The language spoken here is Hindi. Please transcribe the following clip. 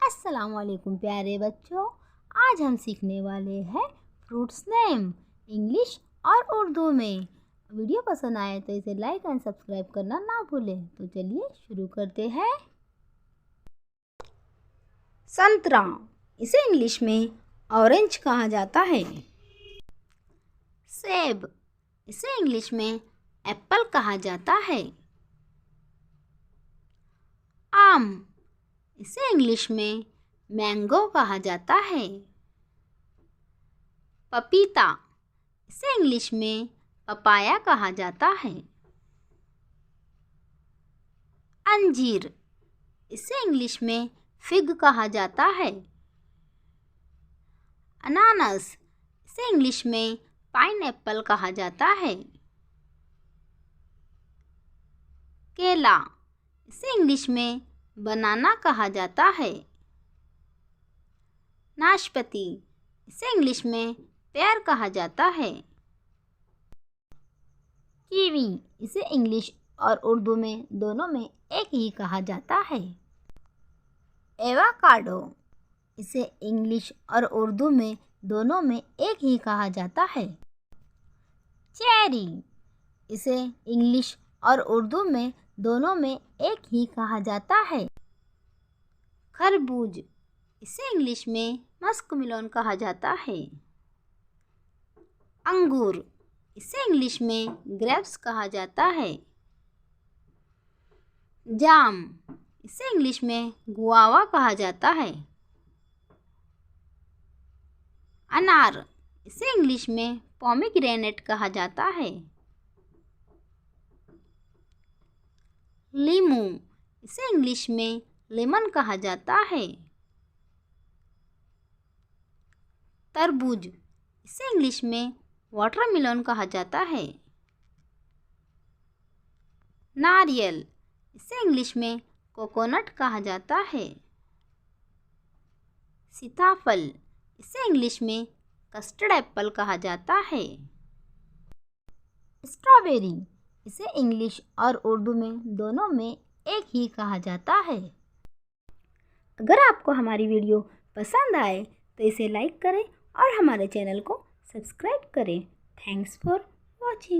अस्सलामुअलैकुम प्यारे बच्चों, आज हम सीखने वाले हैं फ्रूट्स नेम इंग्लिश और उर्दू में। वीडियो पसंद आए तो इसे लाइक एंड सब्सक्राइब करना ना भूलें। तो चलिए शुरू करते हैं। संतरा, इसे इंग्लिश में ऑरेंज कहा जाता है। सेब, इसे इंग्लिश में एप्पल कहा जाता है। आम, इसे इंग्लिश में मैंगो कहा जाता है। पपीता, इसे इंग्लिश में पपाया कहा जाता है। अंजीर, इसे इंग्लिश में फिग कहा जाता है। अनानास, इसे इंग्लिश में पाइनएप्पल कहा जाता है। केला, इसे इंग्लिश में बनाना कहा जाता है। नाशपाती, इसे इंग्लिश में पेयर कहा जाता है। कीवी, इसे इंग्लिश और उर्दू में दोनों में एक ही कहा जाता है। एवोकाडो, इसे इंग्लिश और उर्दू में दोनों में एक ही कहा जाता है। चेरी, इसे इंग्लिश और उर्दू में दोनों में एक ही कहा जाता है। खरबूज, इसे इंग्लिश में मस्कमेलन कहा जाता है। अंगूर, इसे इंग्लिश में ग्रेप्स कहा जाता है। जाम, इसे इंग्लिश में गुआवा कहा जाता है। अनार, इसे इंग्लिश में पोमेग्रेनेट कहा जाता है। लीमू, इसे इंग्लिश में लेमन कहा जाता है। तरबूज, इसे इंग्लिश में वाटरमेलन कहा जाता है। नारियल, इसे इंग्लिश में कोकोनट कहा जाता है। सीताफल, इसे इंग्लिश में कस्टर्ड एप्पल कहा जाता है। स्ट्रॉबेरी, इसे इंग्लिश और उर्दू में दोनों में एक ही कहा जाता है। अगर आपको हमारी वीडियो पसंद आए तो इसे लाइक करें और हमारे चैनल को सब्सक्राइब करें। Thanks for watching.